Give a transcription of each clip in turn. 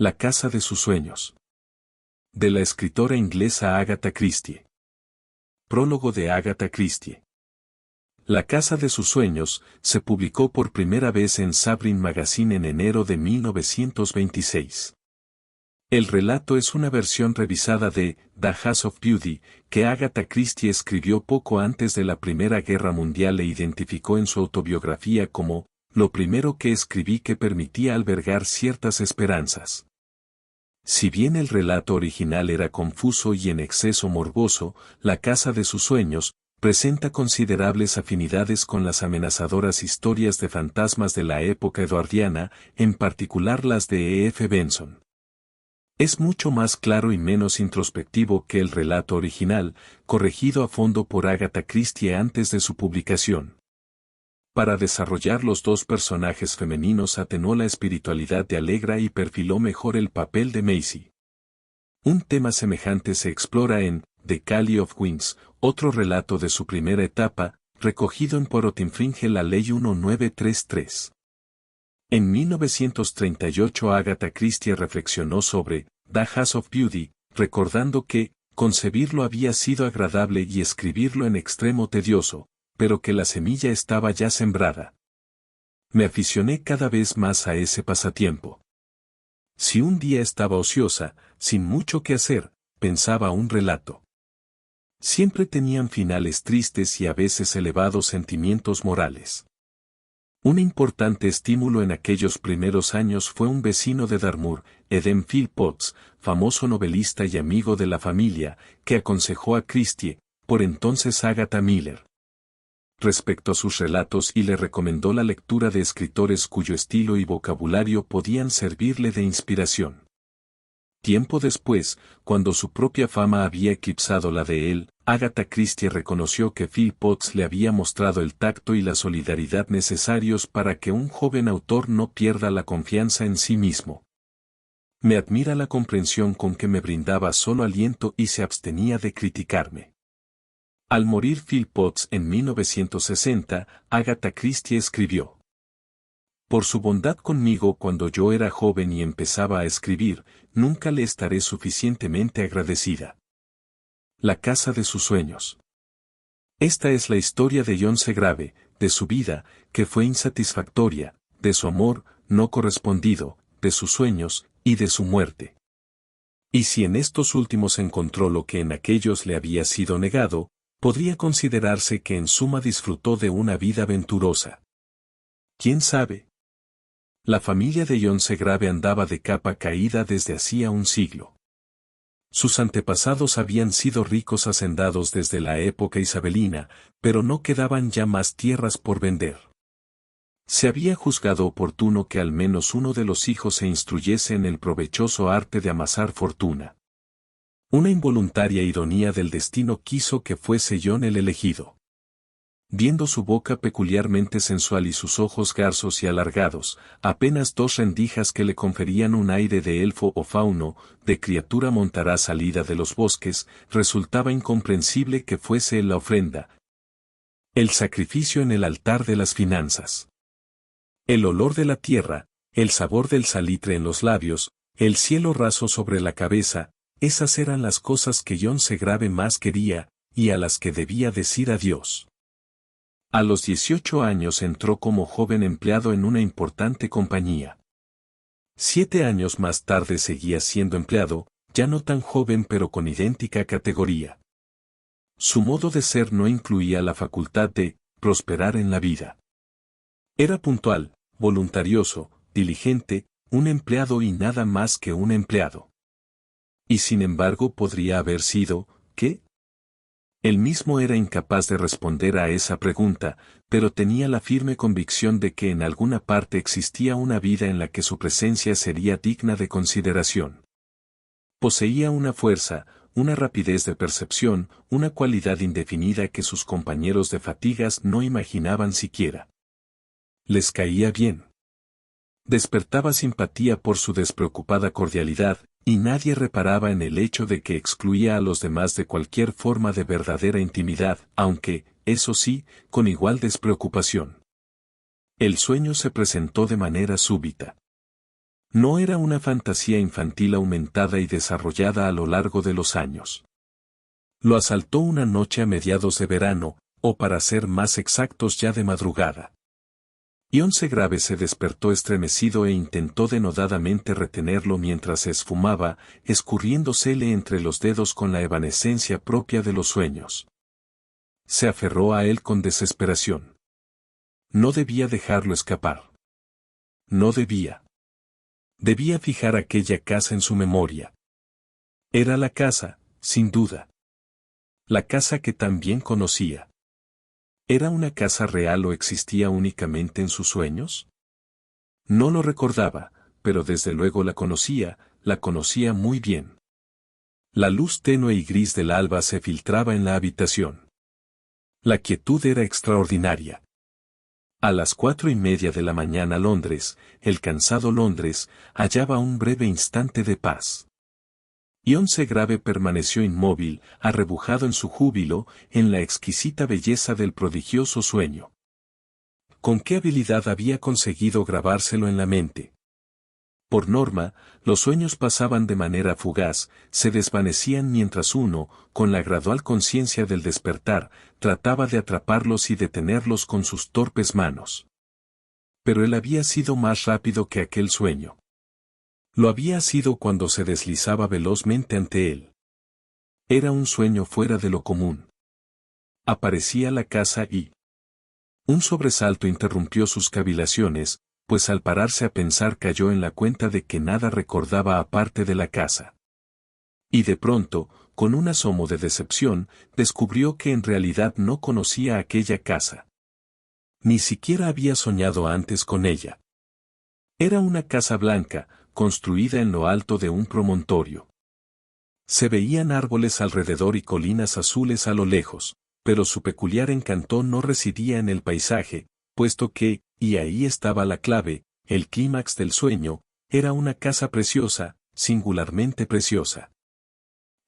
La casa de sus sueños. De la escritora inglesa Agatha Christie. Prólogo de Agatha Christie. La casa de sus sueños se publicó por primera vez en Sabrina Magazine en enero de 1926. El relato es una versión revisada de The House of Beauty, que Agatha Christie escribió poco antes de la Primera Guerra Mundial e identificó en su autobiografía como lo primero que escribí que permitía albergar ciertas esperanzas. Si bien el relato original era confuso y en exceso morboso, La casa de sus sueños presenta considerables afinidades con las amenazadoras historias de fantasmas de la época eduardiana, en particular las de E. F. Benson. Es mucho más claro y menos introspectivo que el relato original, corregido a fondo por Agatha Christie antes de su publicación. Para desarrollar los dos personajes femeninos atenuó la espiritualidad de Allegra y perfiló mejor el papel de Maisie. Un tema semejante se explora en The Call of Wings, otro relato de su primera etapa, recogido en Poirot infringe la ley 1933. En 1938 Agatha Christie reflexionó sobre The House of Beauty, recordando que concebirlo había sido agradable y escribirlo en extremo tedioso, pero que la semilla estaba ya sembrada. Me aficioné cada vez más a ese pasatiempo. Si un día estaba ociosa, sin mucho que hacer, pensaba un relato. Siempre tenían finales tristes y a veces elevados sentimientos morales. Un importante estímulo en aquellos primeros años fue un vecino de Dartmoor, Eden Phillpotts, famoso novelista y amigo de la familia, que aconsejó a Christie, por entonces Agatha Miller, respecto a sus relatos y le recomendó la lectura de escritores cuyo estilo y vocabulario podían servirle de inspiración. Tiempo después, cuando su propia fama había eclipsado la de él, Agatha Christie reconoció que Phillpotts le había mostrado el tacto y la solidaridad necesarios para que un joven autor no pierda la confianza en sí mismo. Me admira la comprensión con que me brindaba solo aliento y se abstenía de criticarme. Al morir Phillpotts en 1960, Agatha Christie escribió: por su bondad conmigo cuando yo era joven y empezaba a escribir, nunca le estaré suficientemente agradecida. La casa de sus sueños. Esta es la historia de John Segrave, de su vida, que fue insatisfactoria, de su amor, no correspondido, de sus sueños, y de su muerte. Y si en estos últimos encontró lo que en aquellos le había sido negado, podría considerarse que en suma disfrutó de una vida aventurosa. ¿Quién sabe? La familia de John Segrave andaba de capa caída desde hacía un siglo. Sus antepasados habían sido ricos hacendados desde la época isabelina, pero no quedaban ya más tierras por vender. Se había juzgado oportuno que al menos uno de los hijos se instruyese en el provechoso arte de amasar fortuna. Una involuntaria ironía del destino quiso que fuese John el elegido. Viendo su boca peculiarmente sensual y sus ojos garzos y alargados, apenas dos rendijas que le conferían un aire de elfo o fauno, de criatura montará salida de los bosques, resultaba incomprensible que fuese la ofrenda, el sacrificio en el altar de las finanzas. El olor de la tierra, el sabor del salitre en los labios, el cielo raso sobre la cabeza, esas eran las cosas que John Segrave más quería, y a las que debía decir adiós. A los 18 años entró como joven empleado en una importante compañía. 7 años más tarde seguía siendo empleado, ya no tan joven pero con idéntica categoría. Su modo de ser no incluía la facultad de prosperar en la vida. Era puntual, voluntarioso, diligente, un empleado y nada más que un empleado. Y sin embargo podría haber sido, ¿qué? Él mismo era incapaz de responder a esa pregunta, pero tenía la firme convicción de que en alguna parte existía una vida en la que su presencia sería digna de consideración. Poseía una fuerza, una rapidez de percepción, una cualidad indefinida que sus compañeros de fatigas no imaginaban siquiera. Les caía bien. Despertaba simpatía por su despreocupada cordialidad, y nadie reparaba en el hecho de que excluía a los demás de cualquier forma de verdadera intimidad, aunque, eso sí, con igual despreocupación. El sueño se presentó de manera súbita. No era una fantasía infantil aumentada y desarrollada a lo largo de los años. Lo asaltó una noche a mediados de verano, o para ser más exactos ya de madrugada. Ion Segrave se despertó estremecido e intentó denodadamente retenerlo mientras se esfumaba, escurriéndosele entre los dedos con la evanescencia propia de los sueños. Se aferró a él con desesperación. No debía dejarlo escapar. No debía. Debía fijar aquella casa en su memoria. Era la casa, sin duda. La casa que tan bien conocía. ¿Era una casa real o existía únicamente en sus sueños? No lo recordaba, pero desde luego la conocía muy bien. La luz tenue y gris del alba se filtraba en la habitación. La quietud era extraordinaria. A las 4:30 de la mañana Londres, el cansado Londres, hallaba un breve instante de paz. Ion Segrave permaneció inmóvil, arrebujado en su júbilo, en la exquisita belleza del prodigioso sueño. ¿Con qué habilidad había conseguido grabárselo en la mente? Por norma, los sueños pasaban de manera fugaz, se desvanecían mientras uno, con la gradual conciencia del despertar, trataba de atraparlos y detenerlos con sus torpes manos. Pero él había sido más rápido que aquel sueño. Lo había sido cuando se deslizaba velozmente ante él. Era un sueño fuera de lo común. Aparecía la casa y... Un sobresalto interrumpió sus cavilaciones, pues al pararse a pensar cayó en la cuenta de que nada recordaba aparte de la casa. Y de pronto, con un asomo de decepción, descubrió que en realidad no conocía aquella casa. Ni siquiera había soñado antes con ella. Era una casa blanca, construida en lo alto de un promontorio. Se veían árboles alrededor y colinas azules a lo lejos, pero su peculiar encanto no residía en el paisaje, puesto que, y ahí estaba la clave, el clímax del sueño, era una casa preciosa, singularmente preciosa.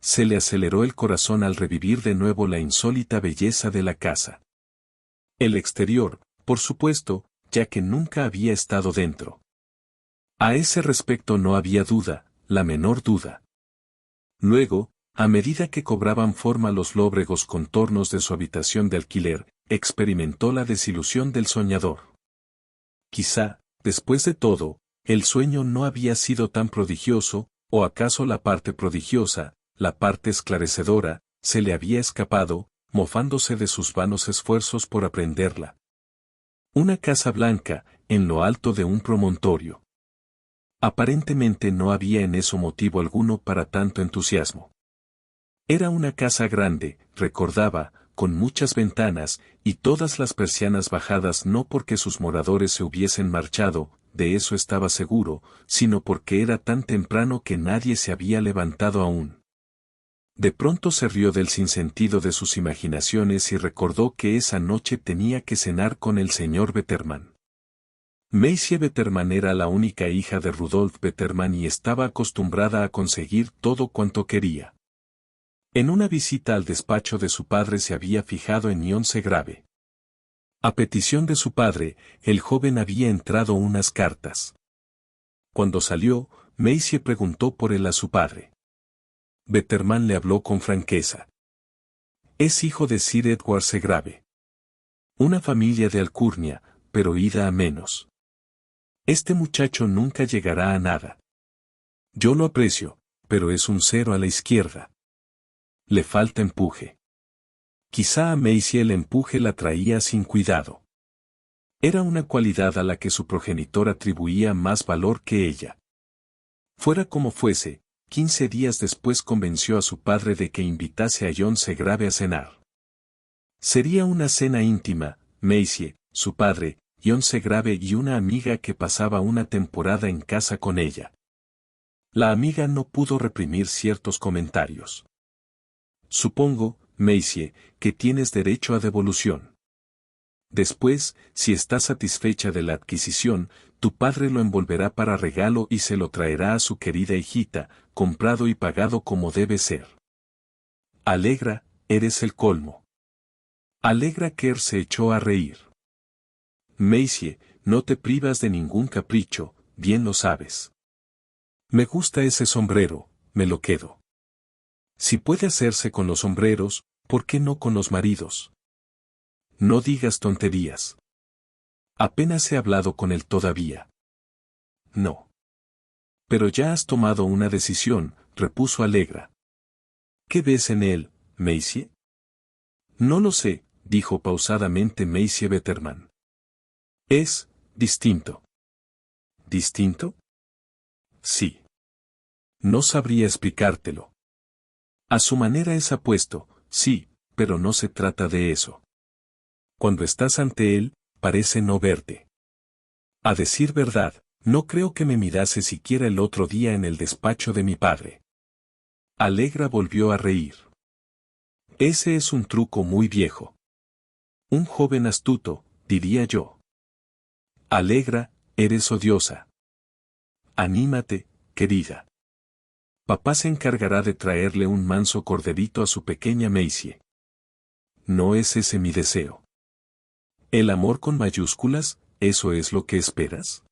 Se le aceleró el corazón al revivir de nuevo la insólita belleza de la casa. El exterior, por supuesto, ya que nunca había estado dentro. A ese respecto no había duda, la menor duda. Luego, a medida que cobraban forma los lóbregos contornos de su habitación de alquiler, experimentó la desilusión del soñador. Quizá, después de todo, el sueño no había sido tan prodigioso, o acaso la parte prodigiosa, la parte esclarecedora, se le había escapado, mofándose de sus vanos esfuerzos por aprenderla. Una casa blanca, en lo alto de un promontorio. Aparentemente no había en eso motivo alguno para tanto entusiasmo. Era una casa grande, recordaba, con muchas ventanas, y todas las persianas bajadas no porque sus moradores se hubiesen marchado, de eso estaba seguro, sino porque era tan temprano que nadie se había levantado aún. De pronto se rió del sinsentido de sus imaginaciones y recordó que esa noche tenía que cenar con el señor Betterman. Maisie Betterman era la única hija de Rudolf Betterman y estaba acostumbrada a conseguir todo cuanto quería. En una visita al despacho de su padre se había fijado en Ion Segrave. A petición de su padre, el joven había entrado unas cartas. Cuando salió, Maisie preguntó por él a su padre. Betterman le habló con franqueza. Es hijo de Sir Edward Segrave. Una familia de alcurnia, pero ida a menos. Este muchacho nunca llegará a nada. Yo lo aprecio, pero es un cero a la izquierda. Le falta empuje. Quizá a Maisie el empuje la traía sin cuidado. Era una cualidad a la que su progenitor atribuía más valor que ella. Fuera como fuese, 15 días después convenció a su padre de que invitase a Ion Segrave a cenar. Sería una cena íntima, Maisie, su padre, Ion Segrave y una amiga que pasaba una temporada en casa con ella. La amiga no pudo reprimir ciertos comentarios. Supongo, Maisie, que tienes derecho a devolución. Después, si estás satisfecha de la adquisición, tu padre lo envolverá para regalo y se lo traerá a su querida hijita, comprado y pagado como debe ser. Alegra, eres el colmo. Alegra Kerr se echó a reír. Maisie, no te privas de ningún capricho, bien lo sabes. Me gusta ese sombrero, me lo quedo. Si puede hacerse con los sombreros, ¿por qué no con los maridos? No digas tonterías. Apenas he hablado con él todavía. No. Pero ya has tomado una decisión, repuso Allegra. ¿Qué ves en él, Maisie? No lo sé, dijo pausadamente Maisie Betterman. Es distinto. ¿Distinto? Sí. No sabría explicártelo. A su manera es apuesto, sí, pero no se trata de eso. Cuando estás ante él, parece no verte. A decir verdad, no creo que me mirase siquiera el otro día en el despacho de mi padre. Allegra volvió a reír. Ese es un truco muy viejo. Un joven astuto, diría yo. Allegra, eres odiosa. Anímate, querida. Papá se encargará de traerle un manso corderito a su pequeña Maisie. No es ese mi deseo. ¿El amor con mayúsculas, eso es lo que esperas?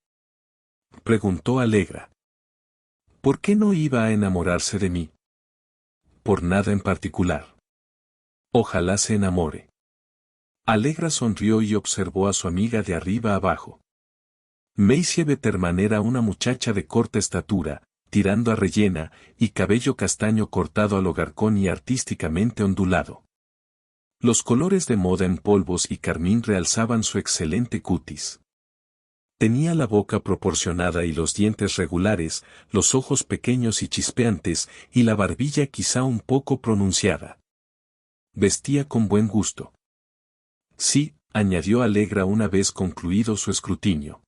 Preguntó Allegra. ¿Por qué no iba a enamorarse de mí? Por nada en particular. Ojalá se enamore. Allegra sonrió y observó a su amiga de arriba abajo. Maisie Betterman era una muchacha de corta estatura, tirando a rellena, y cabello castaño cortado a lo garcón y artísticamente ondulado. Los colores de moda en polvos y carmín realzaban su excelente cutis. Tenía la boca proporcionada y los dientes regulares, los ojos pequeños y chispeantes, y la barbilla quizá un poco pronunciada. Vestía con buen gusto. Sí, añadió Allegra una vez concluido su escrutinio.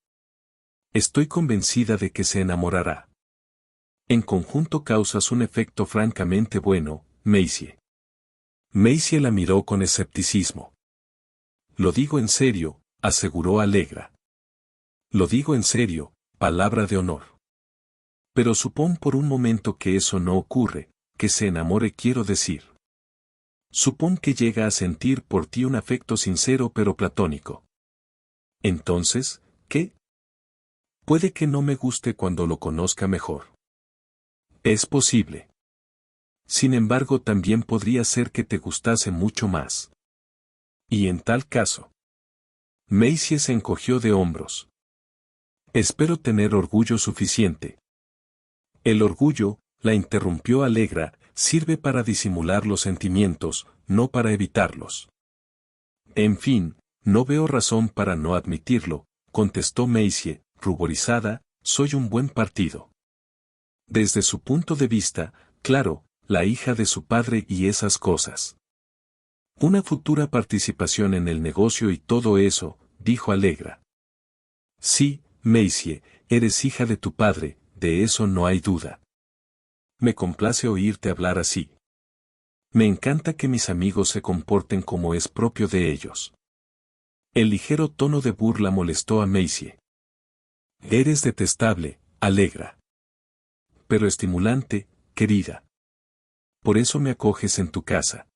Estoy convencida de que se enamorará. En conjunto causas un efecto francamente bueno, Maisie. Maisie la miró con escepticismo. Lo digo en serio, aseguró Allegra. Lo digo en serio, palabra de honor. Pero supón por un momento que eso no ocurre, que se enamore quiero decir. Supón que llega a sentir por ti un afecto sincero pero platónico. Entonces, ¿qué? Puede que no me guste cuando lo conozca mejor. Es posible. Sin embargo, también podría ser que te gustase mucho más. Y en tal caso. Maisie se encogió de hombros. Espero tener orgullo suficiente. El orgullo, la interrumpió Allegra, sirve para disimular los sentimientos, no para evitarlos. En fin, no veo razón para no admitirlo, contestó Maisie, ruborizada, soy un buen partido. Desde su punto de vista, claro, la hija de su padre y esas cosas. Una futura participación en el negocio y todo eso, dijo Allegra. Sí, Maisie, eres hija de tu padre, de eso no hay duda. Me complace oírte hablar así. Me encanta que mis amigos se comporten como es propio de ellos. El ligero tono de burla molestó a Maisie. Eres detestable, Allegra. Pero estimulante, querida. Por eso me acoges en tu casa.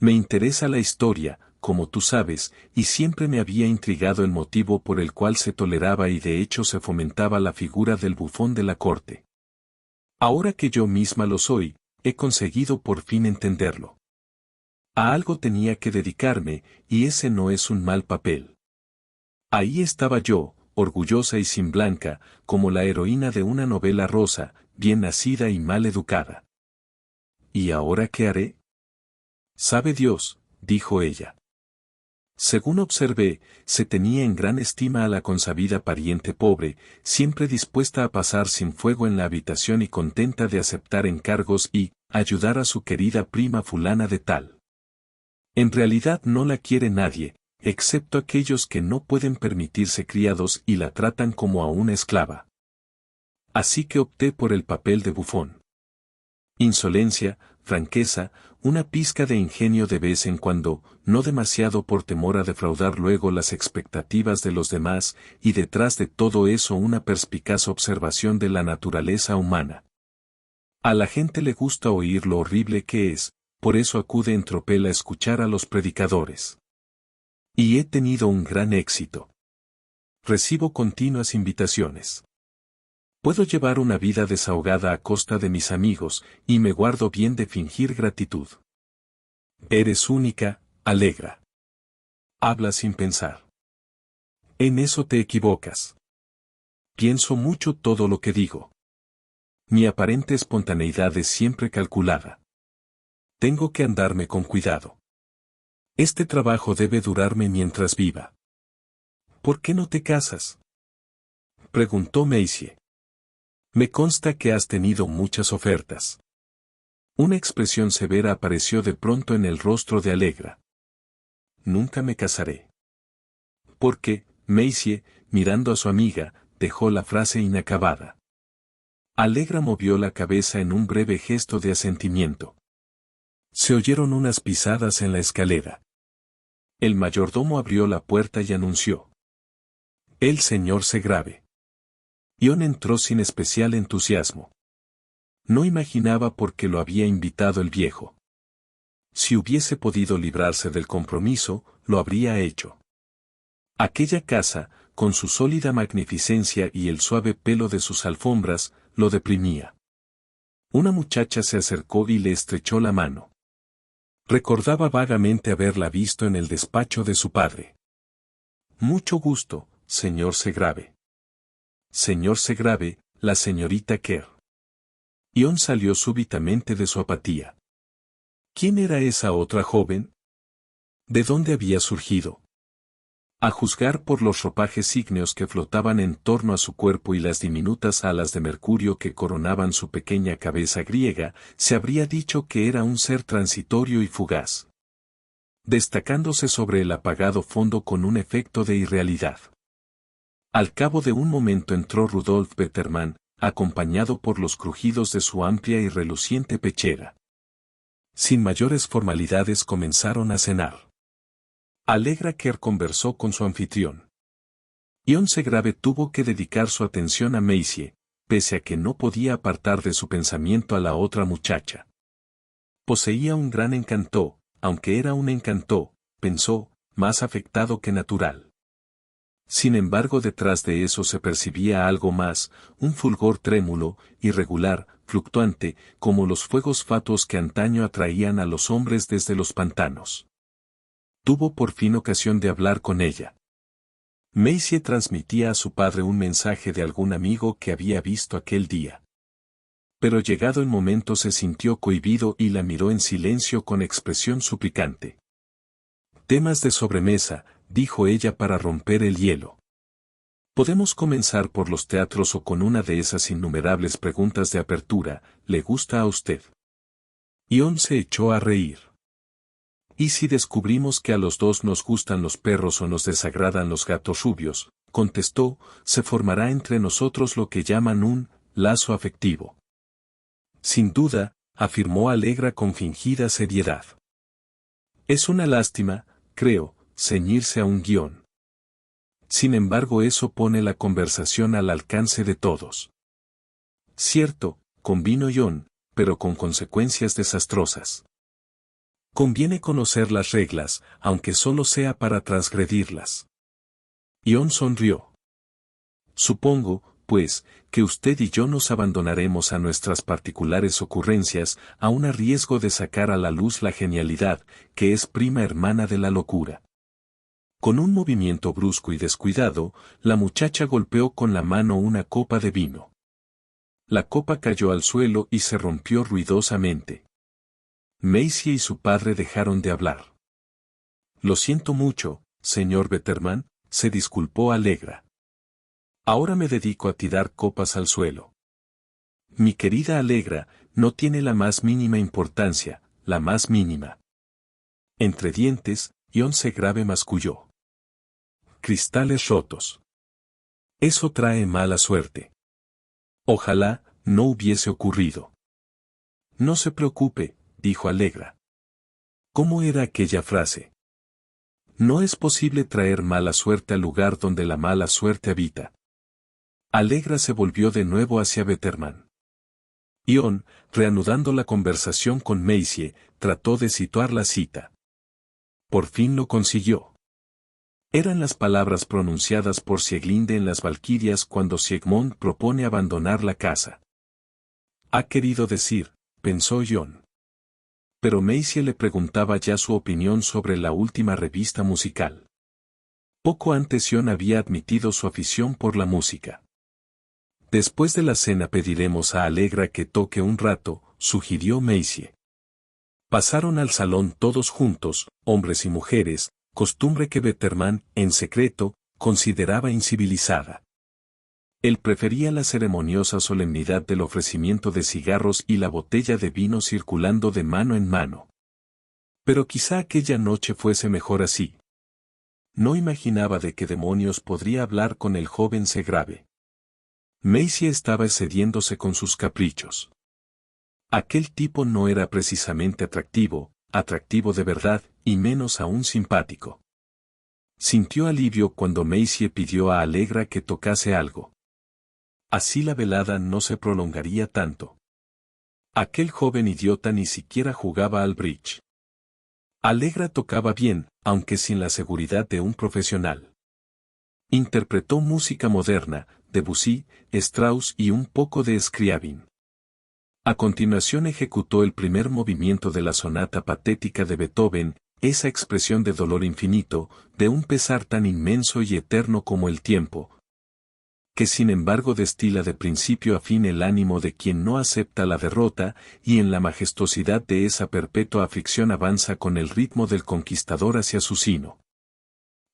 Me interesa la historia, como tú sabes, y siempre me había intrigado el motivo por el cual se toleraba y de hecho se fomentaba la figura del bufón de la corte. Ahora que yo misma lo soy, he conseguido por fin entenderlo. A algo tenía que dedicarme, y ese no es un mal papel. Ahí estaba yo, orgullosa y sin blanca, como la heroína de una novela rosa, bien nacida y mal educada. ¿Y ahora qué haré? Sabe Dios, dijo ella. Según observé, se tenía en gran estima a la consabida pariente pobre, siempre dispuesta a pasar sin fuego en la habitación y contenta de aceptar encargos y ayudar a su querida prima fulana de tal. En realidad no la quiere nadie, excepto aquellos que no pueden permitirse criados y la tratan como a una esclava. Así que opté por el papel de bufón. Insolencia, franqueza, una pizca de ingenio de vez en cuando, no demasiado por temor a defraudar luego las expectativas de los demás, y detrás de todo eso una perspicaz observación de la naturaleza humana. A la gente le gusta oír lo horrible que es, por eso acude en tropel a escuchar a los predicadores. Y he tenido un gran éxito. Recibo continuas invitaciones. Puedo llevar una vida desahogada a costa de mis amigos, y me guardo bien de fingir gratitud. Eres única, Allegra. Habla sin pensar. En eso te equivocas. Pienso mucho todo lo que digo. Mi aparente espontaneidad es siempre calculada. Tengo que andarme con cuidado. Este trabajo debe durarme mientras viva. ¿Por qué no te casas?, preguntó Maisie. Me consta que has tenido muchas ofertas. Una expresión severa apareció de pronto en el rostro de Allegra. Nunca me casaré. Porque, Maisie, mirando a su amiga, dejó la frase inacabada. Allegra movió la cabeza en un breve gesto de asentimiento. Se oyeron unas pisadas en la escalera. El mayordomo abrió la puerta y anunció: el señor Segrave. Ion entró sin especial entusiasmo. No imaginaba por qué lo había invitado el viejo. Si hubiese podido librarse del compromiso, lo habría hecho. Aquella casa, con su sólida magnificencia y el suave pelo de sus alfombras, lo deprimía. Una muchacha se acercó y le estrechó la mano. Recordaba vagamente haberla visto en el despacho de su padre. Mucho gusto, señor Segrave. Señor Segrave, la señorita Kerr. Ion salió súbitamente de su apatía. ¿Quién era esa otra joven? ¿De dónde había surgido? A juzgar por los ropajes ígneos que flotaban en torno a su cuerpo y las diminutas alas de mercurio que coronaban su pequeña cabeza griega, se habría dicho que era un ser transitorio y fugaz, destacándose sobre el apagado fondo con un efecto de irrealidad. Al cabo de un momento entró Rudolf Betterman, acompañado por los crujidos de su amplia y reluciente pechera. Sin mayores formalidades comenzaron a cenar. Allegra Kerr conversó con su anfitrión. Ion Segrave tuvo que dedicar su atención a Maisie, pese a que no podía apartar de su pensamiento a la otra muchacha. Poseía un gran encanto, aunque era un encanto, pensó, más afectado que natural. Sin embargo, detrás de eso se percibía algo más, un fulgor trémulo, irregular, fluctuante, como los fuegos fatuos que antaño atraían a los hombres desde los pantanos. Tuvo por fin ocasión de hablar con ella. Maisie transmitía a su padre un mensaje de algún amigo que había visto aquel día. Pero llegado el momento se sintió cohibido y la miró en silencio con expresión suplicante. Temas de sobremesa, dijo ella para romper el hielo. Podemos comenzar por los teatros o con una de esas innumerables preguntas de apertura, ¿le gusta a usted? Ion se echó a reír. ¿Y si descubrimos que a los dos nos gustan los perros o nos desagradan los gatos rubios? Contestó, se formará entre nosotros lo que llaman un lazo afectivo. Sin duda, afirmó Allegra con fingida seriedad. Es una lástima, creo, ceñirse a un guión. Sin embargo, eso pone la conversación al alcance de todos. Cierto, convino Ion, pero con consecuencias desastrosas. Conviene conocer las reglas, aunque solo sea para transgredirlas. Ion sonrió. Supongo, pues, que usted y yo nos abandonaremos a nuestras particulares ocurrencias, aun a riesgo de sacar a la luz la genialidad, que es prima hermana de la locura. Con un movimiento brusco y descuidado, la muchacha golpeó con la mano una copa de vino. La copa cayó al suelo y se rompió ruidosamente. Maisie y su padre dejaron de hablar. Lo siento mucho, señor Betterman, se disculpó Allegra. Ahora me dedico a tirar copas al suelo. Mi querida Allegra, no tiene la más mínima importancia, la más mínima. Entre dientes, Ion Segrave masculló. Cristales rotos. Eso trae mala suerte. Ojalá no hubiese ocurrido. No se preocupe, dijo Allegra. ¿Cómo era aquella frase? No es posible traer mala suerte al lugar donde la mala suerte habita. Allegra se volvió de nuevo hacia Betterman. Ion, reanudando la conversación con Maisie, trató de situar la cita. Por fin lo consiguió. Eran las palabras pronunciadas por Sieglinde en las Valquirias cuando Siegmund propone abandonar la casa. Ha querido decir, pensó Jon. Pero Maisie le preguntaba ya su opinión sobre la última revista musical. Poco antes Jon había admitido su afición por la música. Después de la cena pediremos a Allegra que toque un rato, sugirió Maisie. Pasaron al salón todos juntos, hombres y mujeres, costumbre que Betterman, en secreto, consideraba incivilizada. Él prefería la ceremoniosa solemnidad del ofrecimiento de cigarros y la botella de vino circulando de mano en mano. Pero quizá aquella noche fuese mejor así. No imaginaba de qué demonios podría hablar con el joven Segrave. Maisie estaba excediéndose con sus caprichos. Aquel tipo no era precisamente atractivo de verdad, y menos aún simpático. Sintió alivio cuando Maisie pidió a Allegra que tocase algo. Así la velada no se prolongaría tanto. Aquel joven idiota ni siquiera jugaba al bridge. Allegra tocaba bien, aunque sin la seguridad de un profesional. Interpretó música moderna, Debussy, Strauss y un poco de Scriabin. A continuación ejecutó el primer movimiento de la sonata patética de Beethoven, esa expresión de dolor infinito, de un pesar tan inmenso y eterno como el tiempo, que sin embargo destila de principio a fin el ánimo de quien no acepta la derrota, y en la majestuosidad de esa perpetua aflicción avanza con el ritmo del conquistador hacia su sino.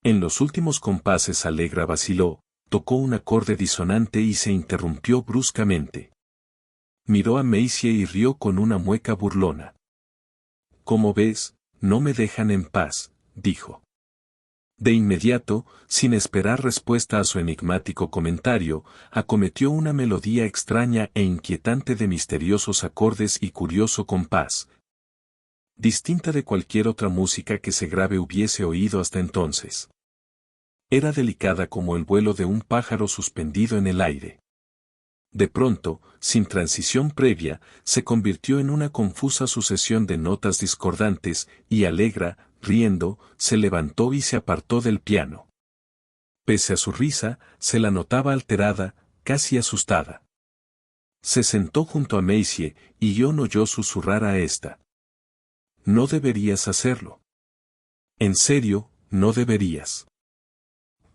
En los últimos compases Allegra vaciló, tocó un acorde disonante y se interrumpió bruscamente. Miró a Maisie y rió con una mueca burlona. «Como ves, no me dejan en paz», dijo. De inmediato, sin esperar respuesta a su enigmático comentario, acometió una melodía extraña e inquietante de misteriosos acordes y curioso compás, distinta de cualquier otra música que Segrave hubiese oído hasta entonces. Era delicada como el vuelo de un pájaro suspendido en el aire. De pronto, sin transición previa, se convirtió en una confusa sucesión de notas discordantes, y Allegra, riendo, se levantó y se apartó del piano. Pese a su risa, se la notaba alterada, casi asustada. Se sentó junto a Maisie, y Jon oyó susurrar a esta. «No deberías hacerlo. En serio, no deberías».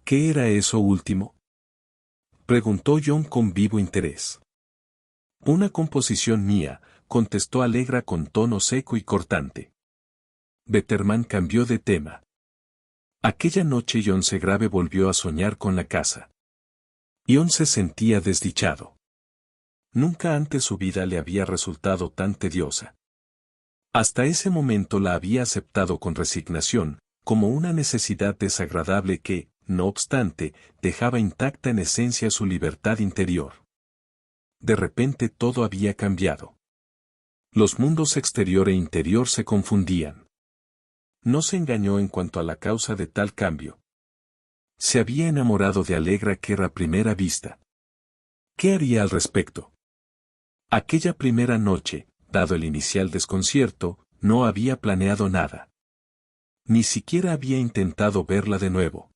«¿Qué era eso último?», preguntó Jon con vivo interés. «Una composición mía», contestó Allegra con tono seco y cortante. Betterman cambió de tema. Aquella noche Jon Segrave volvió a soñar con la casa. Jon se sentía desdichado. Nunca antes su vida le había resultado tan tediosa. Hasta ese momento la había aceptado con resignación, como una necesidad desagradable que, no obstante, dejaba intacta en esencia su libertad interior. De repente todo había cambiado. Los mundos exterior e interior se confundían. No se engañó en cuanto a la causa de tal cambio. Se había enamorado de Allegra que a primera vista. ¿Qué haría al respecto? Aquella primera noche, dado el inicial desconcierto, no había planeado nada. Ni siquiera había intentado verla de nuevo.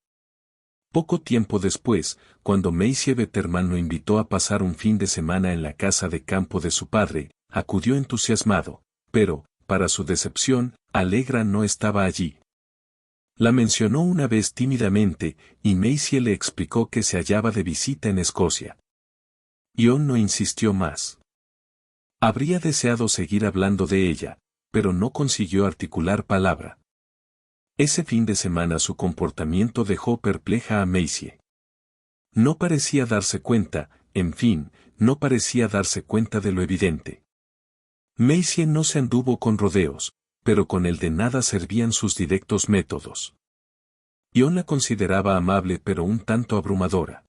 Poco tiempo después, cuando Maisie Betterman lo invitó a pasar un fin de semana en la casa de campo de su padre, acudió entusiasmado, pero, para su decepción, Allegra no estaba allí. La mencionó una vez tímidamente, y Maisie le explicó que se hallaba de visita en Escocia. Jon no insistió más. Habría deseado seguir hablando de ella, pero no consiguió articular palabra. Ese fin de semana su comportamiento dejó perpleja a Maisie. No parecía darse cuenta, en fin, no parecía darse cuenta de lo evidente. Maisie no se anduvo con rodeos, pero con el de nada servían sus directos métodos. Jon la consideraba amable pero un tanto abrumadora.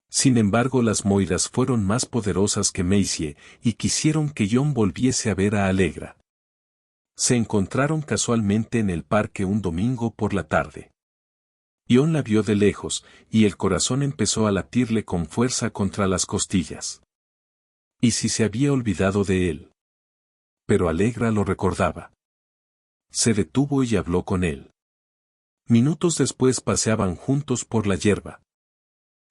Sin embargo las Moiras fueron más poderosas que Maisie, y quisieron que Jon volviese a ver a Allegra. Se encontraron casualmente en el parque un domingo por la tarde. Jon la vio de lejos, y el corazón empezó a latirle con fuerza contra las costillas. ¿Y si se había olvidado de él? Pero Allegra lo recordaba. Se detuvo y habló con él. Minutos después paseaban juntos por la hierba.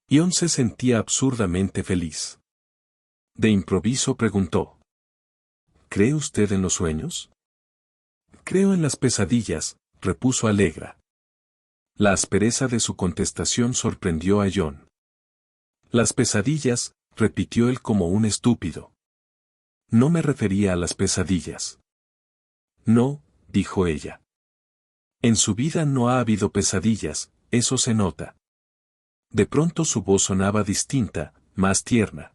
Ion se sentía absurdamente feliz. De improviso preguntó: ¿Cree usted en los sueños? Creo en las pesadillas, repuso Allegra. La aspereza de su contestación sorprendió a Ion. Las pesadillas, repitió él como un estúpido. No me refería a las pesadillas. No, dijo ella. En su vida no ha habido pesadillas, eso se nota. De pronto su voz sonaba distinta, más tierna.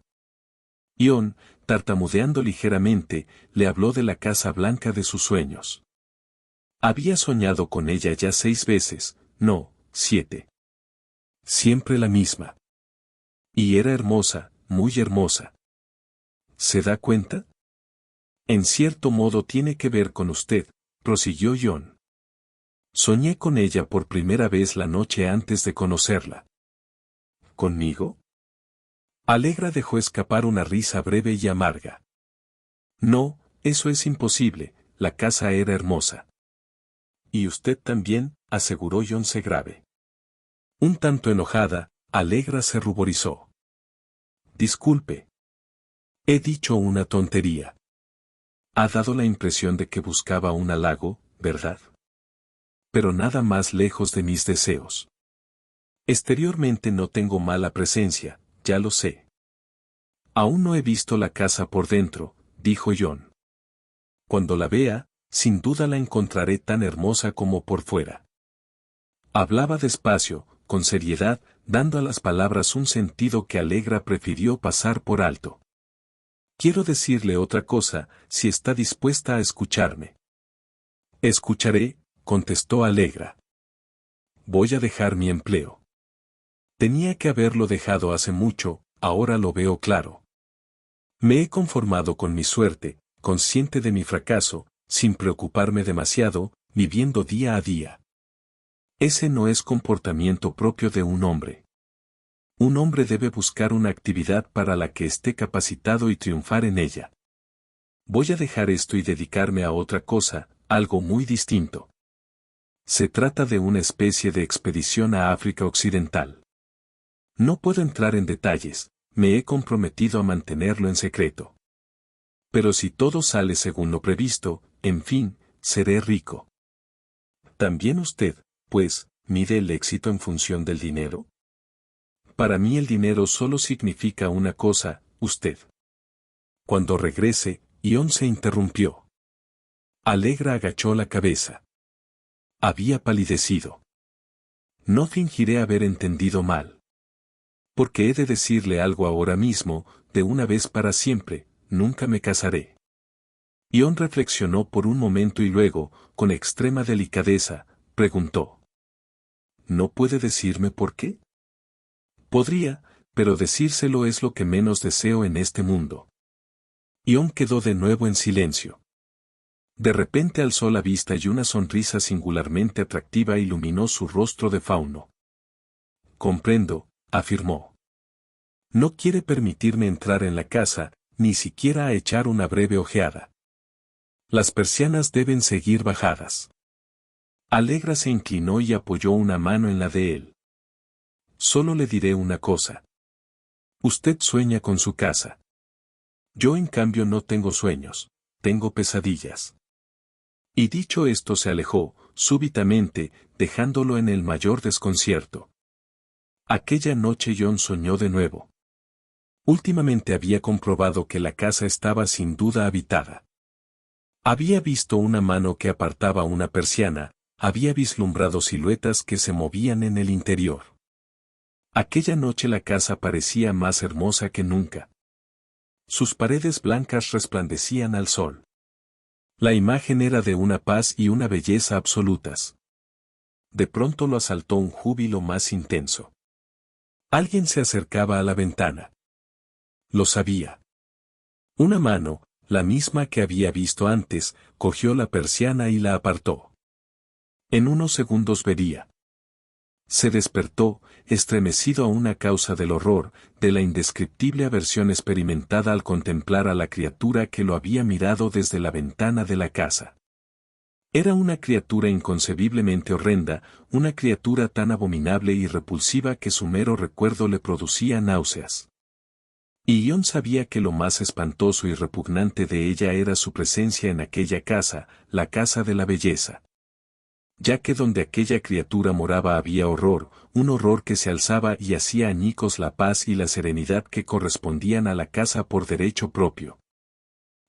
Ion, tartamudeando ligeramente, le habló de la casa blanca de sus sueños. Había soñado con ella ya 6 veces, no, 7. Siempre la misma. Y era hermosa, muy hermosa. ¿Se da cuenta? En cierto modo tiene que ver con usted, prosiguió Ion. Soñé con ella por primera vez la noche antes de conocerla. ¿Conmigo? Allegra dejó escapar una risa breve y amarga. No, eso es imposible, la casa era hermosa. Y usted también, aseguró Ion grave. Un tanto enojada, Allegra se ruborizó. Disculpe. He dicho una tontería. Ha dado la impresión de que buscaba un halago, ¿verdad? Pero nada más lejos de mis deseos. Exteriormente no tengo mala presencia, ya lo sé. Aún no he visto la casa por dentro, dijo Ion. Cuando la vea, sin duda la encontraré tan hermosa como por fuera. Hablaba despacio, con seriedad, dando a las palabras un sentido que Allegra prefirió pasar por alto. Quiero decirle otra cosa, si está dispuesta a escucharme. Escucharé, contestó Allegra. Voy a dejar mi empleo. Tenía que haberlo dejado hace mucho, ahora lo veo claro. Me he conformado con mi suerte, consciente de mi fracaso, sin preocuparme demasiado, viviendo día a día. Ese no es comportamiento propio de un hombre. Un hombre debe buscar una actividad para la que esté capacitado y triunfar en ella. Voy a dejar esto y dedicarme a otra cosa, algo muy distinto. Se trata de una especie de expedición a África Occidental. No puedo entrar en detalles, me he comprometido a mantenerlo en secreto. Pero si todo sale según lo previsto, en fin, seré rico. ¿También usted, pues, mide el éxito en función del dinero? Para mí el dinero solo significa una cosa, usted. Cuando regrese, Ion se interrumpió. Allegra agachó la cabeza. Había palidecido. No fingiré haber entendido mal. Porque he de decirle algo ahora mismo, de una vez para siempre, nunca me casaré. Ion reflexionó por un momento y luego, con extrema delicadeza, preguntó. ¿No puede decirme por qué? Podría, pero decírselo es lo que menos deseo en este mundo. Ion quedó de nuevo en silencio. De repente alzó la vista y una sonrisa singularmente atractiva iluminó su rostro de fauno. Comprendo, afirmó. No quiere permitirme entrar en la casa, ni siquiera a echar una breve ojeada. Las persianas deben seguir bajadas. Allegra se inclinó y apoyó una mano en la de él. Solo le diré una cosa. Usted sueña con su casa. Yo en cambio no tengo sueños, tengo pesadillas. Y dicho esto se alejó, súbitamente, dejándolo en el mayor desconcierto. Aquella noche Ion soñó de nuevo. Últimamente había comprobado que la casa estaba sin duda habitada. Había visto una mano que apartaba una persiana, había vislumbrado siluetas que se movían en el interior. Aquella noche la casa parecía más hermosa que nunca. Sus paredes blancas resplandecían al sol. La imagen era de una paz y una belleza absolutas. De pronto lo asaltó un júbilo más intenso. Alguien se acercaba a la ventana. Lo sabía. Una mano, la misma que había visto antes, cogió la persiana y la apartó. En unos segundos vería. Se despertó, estremecido aún a causa del horror, de la indescriptible aversión experimentada al contemplar a la criatura que lo había mirado desde la ventana de la casa. Era una criatura inconcebiblemente horrenda, una criatura tan abominable y repulsiva que su mero recuerdo le producía náuseas. Y Ion sabía que lo más espantoso y repugnante de ella era su presencia en aquella casa, la casa de la belleza. Ya que donde aquella criatura moraba había horror, un horror que se alzaba y hacía añicos la paz y la serenidad que correspondían a la casa por derecho propio.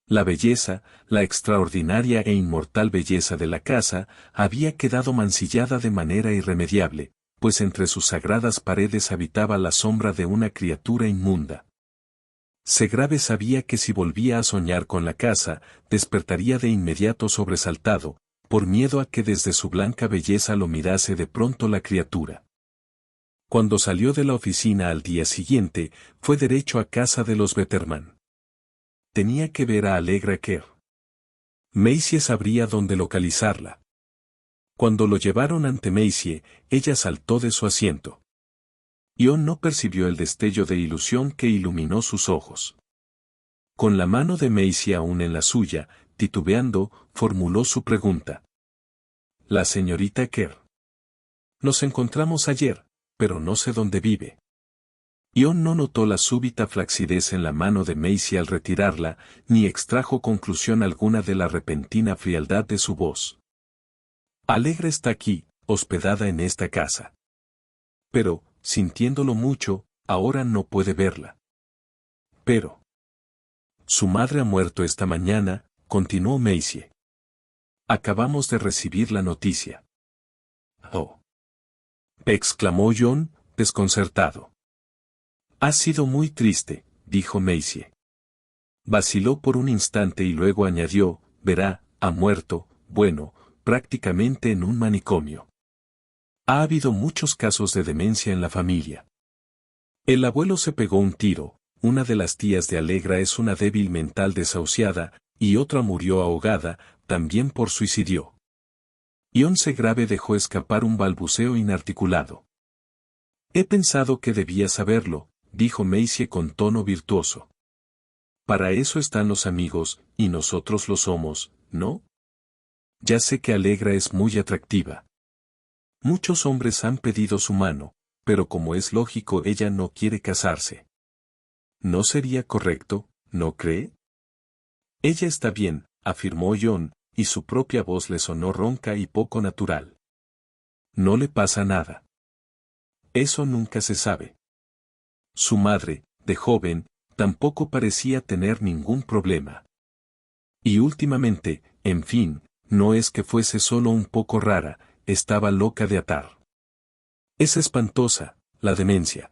La belleza, la extraordinaria e inmortal belleza de la casa, había quedado mancillada de manera irremediable, pues entre sus sagradas paredes habitaba la sombra de una criatura inmunda. Segrave sabía que si volvía a soñar con la casa, despertaría de inmediato sobresaltado, por miedo a que desde su blanca belleza lo mirase de pronto la criatura. Cuando salió de la oficina al día siguiente, fue derecho a casa de los Betterman. Tenía que ver a Allegra Kerr. Maisie sabría dónde localizarla. Cuando lo llevaron ante Maisie, ella saltó de su asiento. Ion no percibió el destello de ilusión que iluminó sus ojos. Con la mano de Maisie aún en la suya, titubeando, formuló su pregunta. La señorita Kerr. Nos encontramos ayer, pero no sé dónde vive. Ion no notó la súbita flacidez en la mano de Maisie al retirarla, ni extrajo conclusión alguna de la repentina frialdad de su voz. Allegra está aquí, hospedada en esta casa. Pero, sintiéndolo mucho, ahora no puede verla. Pero su madre ha muerto esta mañana, continuó Maisie. Acabamos de recibir la noticia. Oh, exclamó John, desconcertado. Ha sido muy triste, dijo Maisie. Vaciló por un instante y luego añadió, verá, ha muerto, bueno, prácticamente en un manicomio. Ha habido muchos casos de demencia en la familia. El abuelo se pegó un tiro, una de las tías de Allegra es una débil mental desahuciada, y otra murió ahogada, también por suicidio. Ion Segrave dejó escapar un balbuceo inarticulado. He pensado que debía saberlo, dijo Maisie con tono virtuoso. Para eso están los amigos, y nosotros lo somos, ¿no? Ya sé que Allegra es muy atractiva. Muchos hombres han pedido su mano, pero como es lógico ella no quiere casarse. ¿No sería correcto, no cree? Ella está bien, afirmó John, y su propia voz le sonó ronca y poco natural. No le pasa nada. Eso nunca se sabe. Su madre, de joven, tampoco parecía tener ningún problema. Y últimamente, en fin, no es que fuese solo un poco rara, estaba loca de atar. Es espantosa, la demencia.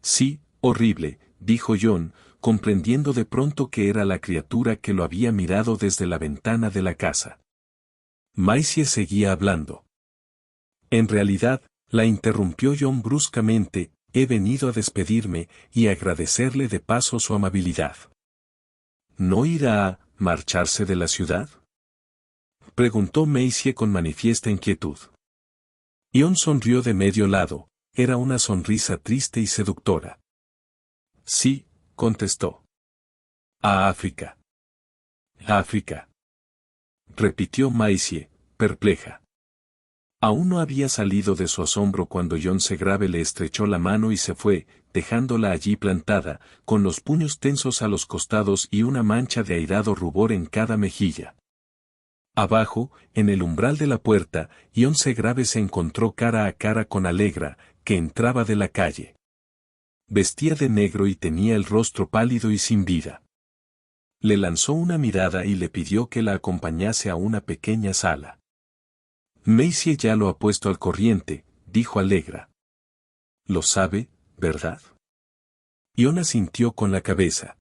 Sí, horrible, dijo John, comprendiendo de pronto que era la criatura que lo había mirado desde la ventana de la casa. Maisie seguía hablando. En realidad, la interrumpió John bruscamente, he venido a despedirme y agradecerle de paso su amabilidad. ¿No irá a marcharse de la ciudad? Preguntó Maisie con manifiesta inquietud. Ion sonrió de medio lado, era una sonrisa triste y seductora. Sí, contestó. A África. África. Repitió Maisie, perpleja. Aún no había salido de su asombro cuando Ion Segrave le estrechó la mano y se fue, dejándola allí plantada, con los puños tensos a los costados y una mancha de airado rubor en cada mejilla. Abajo, en el umbral de la puerta, Ion Segrave se encontró cara a cara con Allegra, que entraba de la calle. Vestía de negro y tenía el rostro pálido y sin vida. Le lanzó una mirada y le pidió que la acompañase a una pequeña sala. Maisie ya lo ha puesto al corriente, dijo Allegra. Lo sabe, ¿verdad? Ion asintió con la cabeza.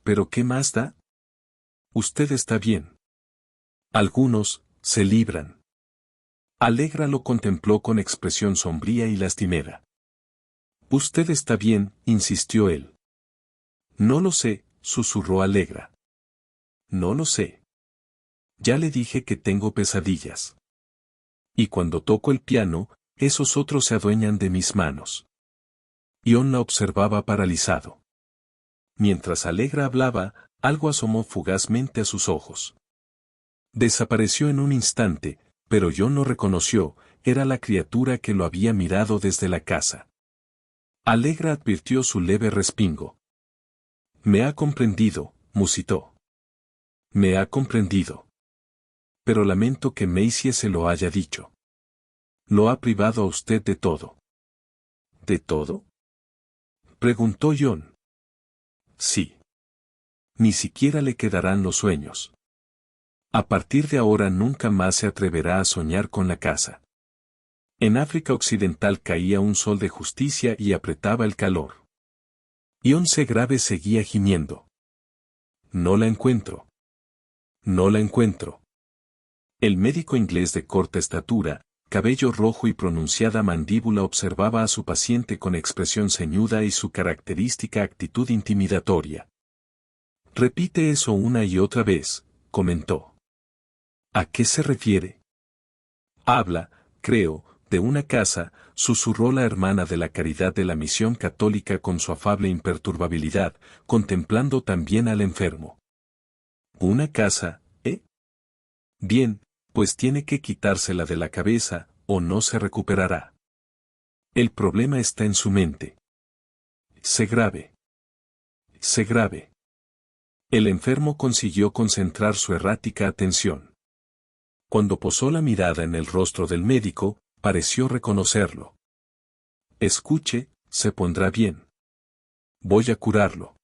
¿Pero qué más da? Usted está bien. Algunos, se libran. Allegra lo contempló con expresión sombría y lastimera. Usted está bien, insistió él. No lo sé, susurró Allegra. No lo sé. Ya le dije que tengo pesadillas. Y cuando toco el piano, esos otros se adueñan de mis manos. Ion la observaba paralizado. Mientras Allegra hablaba, algo asomó fugazmente a sus ojos. Desapareció en un instante, pero John lo reconoció, era la criatura que lo había mirado desde la casa. Allegra advirtió su leve respingo. Me ha comprendido, musitó. Me ha comprendido. Pero lamento que Maisie se lo haya dicho. Lo ha privado a usted de todo. ¿De todo? Preguntó John. Sí. Ni siquiera le quedarán los sueños. A partir de ahora nunca más se atreverá a soñar con la casa. En África Occidental caía un sol de justicia y apretaba el calor. John Segrave seguía gimiendo. No la encuentro. No la encuentro. El médico inglés de corta estatura, cabello rojo y pronunciada mandíbula observaba a su paciente con expresión ceñuda y su característica actitud intimidatoria. Repite eso una y otra vez, comentó. ¿A qué se refiere? Habla, creo, de una casa, susurró la hermana de la Caridad de la Misión Católica con su afable imperturbabilidad, contemplando también al enfermo. ¿Una casa, eh? Bien, pues tiene que quitársela de la cabeza, o no se recuperará. El problema está en su mente. Segrave. Segrave. El enfermo consiguió concentrar su errática atención. Cuando posó la mirada en el rostro del médico, pareció reconocerlo. Escuche, se pondrá bien. Voy a curarlo.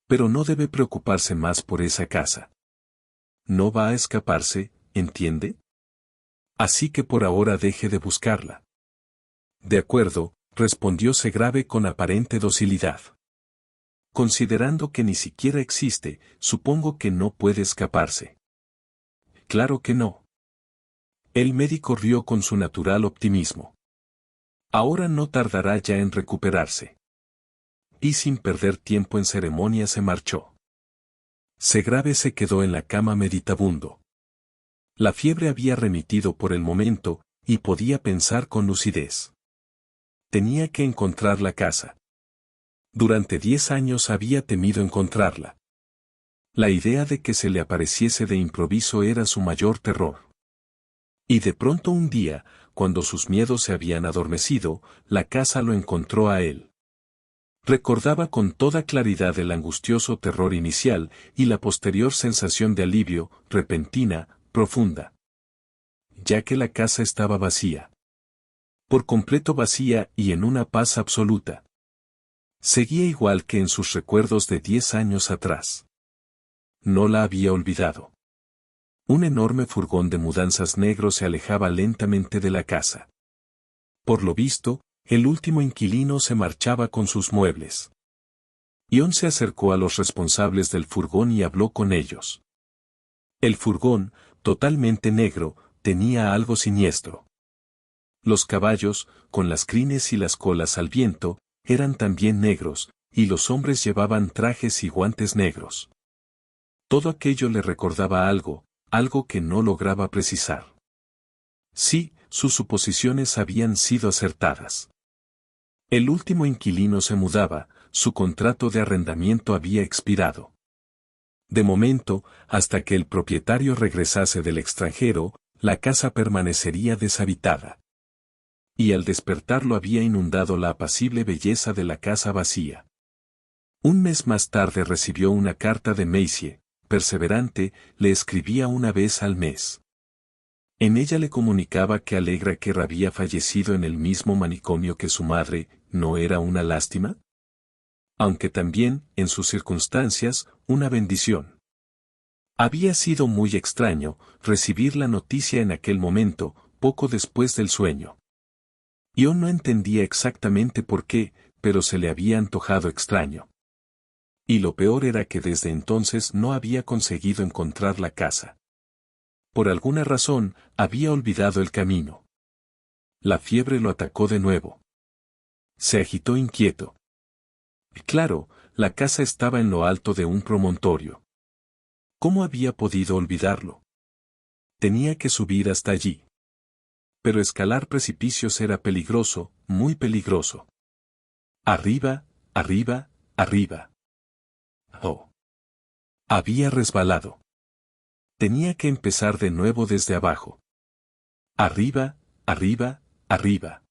Pero no debe preocuparse más por esa casa. No va a escaparse, ¿entiende? Así que por ahora deje de buscarla. De acuerdo, respondió Segrave con aparente docilidad. Considerando que ni siquiera existe, supongo que no puede escaparse. Claro que no. El médico rió con su natural optimismo. Ahora no tardará ya en recuperarse. Y sin perder tiempo en ceremonia se marchó. Segrave se quedó en la cama meditabundo. La fiebre había remitido por el momento, y podía pensar con lucidez. Tenía que encontrar la casa. Durante 10 años había temido encontrarla. La idea de que se le apareciese de improviso era su mayor terror. Y de pronto un día, cuando sus miedos se habían adormecido, la casa lo encontró a él. Recordaba con toda claridad el angustioso terror inicial y la posterior sensación de alivio, repentina, profunda. Ya que la casa estaba vacía. Por completo vacía y en una paz absoluta. Seguía igual que en sus recuerdos de 10 años atrás. No la había olvidado. Un enorme furgón de mudanzas negro se alejaba lentamente de la casa. Por lo visto, el último inquilino se marchaba con sus muebles. John se acercó a los responsables del furgón y habló con ellos. El furgón, totalmente negro, tenía algo siniestro. Los caballos, con las crines y las colas al viento, eran también negros, y los hombres llevaban trajes y guantes negros. Todo aquello le recordaba algo que no lograba precisar. Sí, sus suposiciones habían sido acertadas. El último inquilino se mudaba, su contrato de arrendamiento había expirado. De momento, hasta que el propietario regresase del extranjero, la casa permanecería deshabitada. Y al despertar lo había inundado la apacible belleza de la casa vacía. Un mes más tarde recibió una carta de Maisie, perseverante, le escribía una vez al mes. En ella le comunicaba que Allegra Kerr había fallecido en el mismo manicomio que su madre. ¿No era una lástima? Aunque también, en sus circunstancias, una bendición. Había sido muy extraño recibir la noticia en aquel momento, poco después del sueño. Yo no entendía exactamente por qué, pero se le había antojado extraño. Y lo peor era que desde entonces no había conseguido encontrar la casa. Por alguna razón, había olvidado el camino. La fiebre lo atacó de nuevo. Se agitó inquieto. Claro, la casa estaba en lo alto de un promontorio. ¿Cómo había podido olvidarlo? Tenía que subir hasta allí. Pero escalar precipicios era peligroso, muy peligroso. Arriba, arriba, arriba. Oh. Había resbalado. Tenía que empezar de nuevo desde abajo. Arriba, arriba, arriba.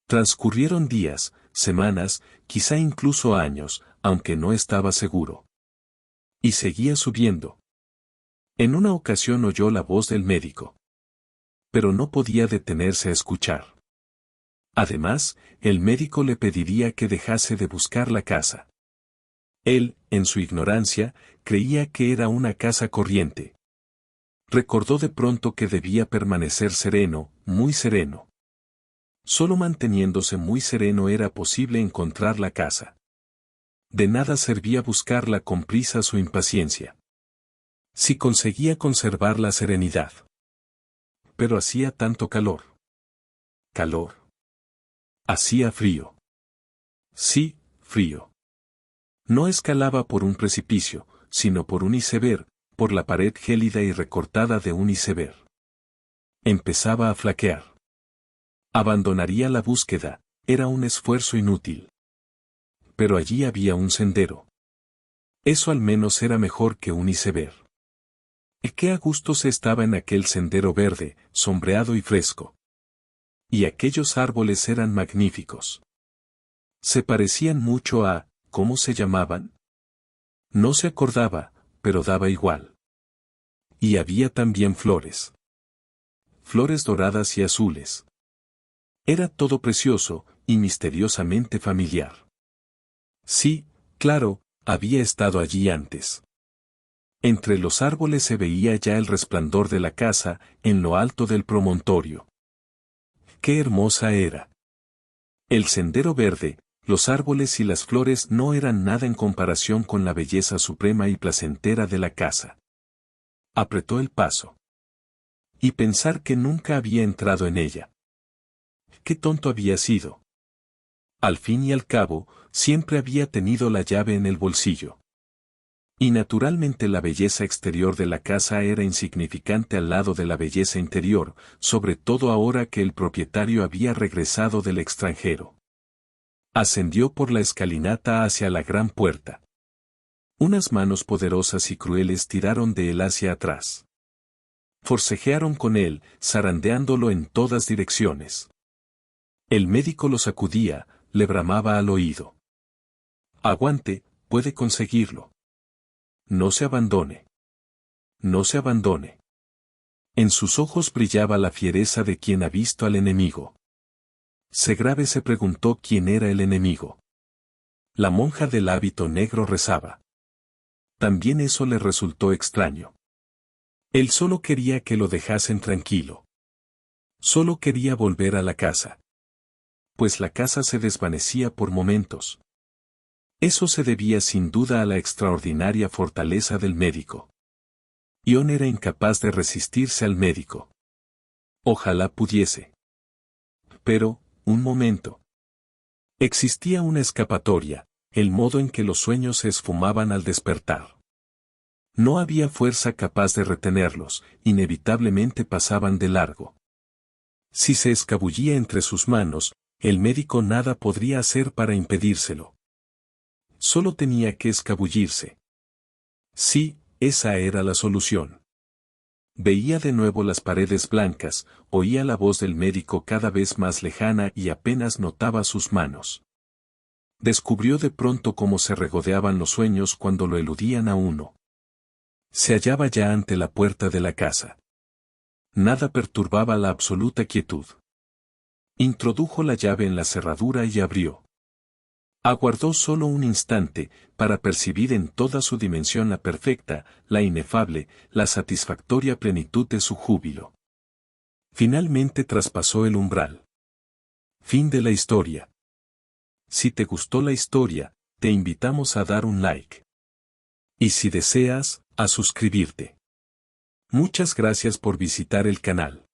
Transcurrieron días, semanas, quizá incluso años, aunque no estaba seguro. Y seguía subiendo. En una ocasión oyó la voz del médico. Pero no podía detenerse a escuchar. Además, el médico le pediría que dejase de buscar la casa. Él, en su ignorancia, creía que era una casa corriente. Recordó de pronto que debía permanecer sereno, muy sereno. Solo manteniéndose muy sereno era posible encontrar la casa. De nada servía buscarla con prisas o impaciencia. Si conseguía conservar la serenidad. Pero hacía tanto calor. Calor. Hacía frío. Sí, frío. No escalaba por un precipicio, sino por un iceberg, por la pared gélida y recortada de un iceberg. Empezaba a flaquear. Abandonaría la búsqueda, era un esfuerzo inútil. Pero allí había un sendero. Eso al menos era mejor que un iceberg. Y qué a gusto se estaba en aquel sendero verde, sombreado y fresco. Y aquellos árboles eran magníficos. Se parecían mucho a, ¿cómo se llamaban? No se acordaba, pero daba igual. Y había también flores. Flores doradas y azules. Era todo precioso, y misteriosamente familiar. Sí, claro, había estado allí antes. Entre los árboles se veía ya el resplandor de la casa, en lo alto del promontorio. ¡Qué hermosa era! El sendero verde, los árboles y las flores no eran nada en comparación con la belleza suprema y placentera de la casa. Apretó el paso. Y pensar que nunca había entrado en ella. ¡Qué tonto había sido! Al fin y al cabo, siempre había tenido la llave en el bolsillo. Y naturalmente la belleza exterior de la casa era insignificante al lado de la belleza interior, sobre todo ahora que el propietario había regresado del extranjero. Ascendió por la escalinata hacia la gran puerta. Unas manos poderosas y crueles tiraron de él hacia atrás. Forcejearon con él, zarandeándolo en todas direcciones. El médico lo sacudía, le bramaba al oído. Aguante, puede conseguirlo. No se abandone. No se abandone. En sus ojos brillaba la fiereza de quien ha visto al enemigo. Segrave se preguntó quién era el enemigo. La monja del hábito negro rezaba. También eso le resultó extraño. Él solo quería que lo dejasen tranquilo. Solo quería volver a la casa. Pues la casa se desvanecía por momentos. Eso se debía sin duda a la extraordinaria fortaleza del médico. Ion era incapaz de resistirse al médico. Ojalá pudiese. Pero, un momento. Existía una escapatoria, el modo en que los sueños se esfumaban al despertar. No había fuerza capaz de retenerlos, inevitablemente pasaban de largo. Si se escabullía entre sus manos, el médico nada podría hacer para impedírselo. Solo tenía que escabullirse. Sí, esa era la solución. Veía de nuevo las paredes blancas, oía la voz del médico cada vez más lejana y apenas notaba sus manos. Descubrió de pronto cómo se regodeaban los sueños cuando lo eludían a uno. Se hallaba ya ante la puerta de la casa. Nada perturbaba la absoluta quietud. Introdujo la llave en la cerradura y abrió. Aguardó solo un instante, para percibir en toda su dimensión la perfecta, la inefable, la satisfactoria plenitud de su júbilo. Finalmente traspasó el umbral. Fin de la historia. Si te gustó la historia, te invitamos a dar un like. Y si deseas, a suscribirte. Muchas gracias por visitar el canal.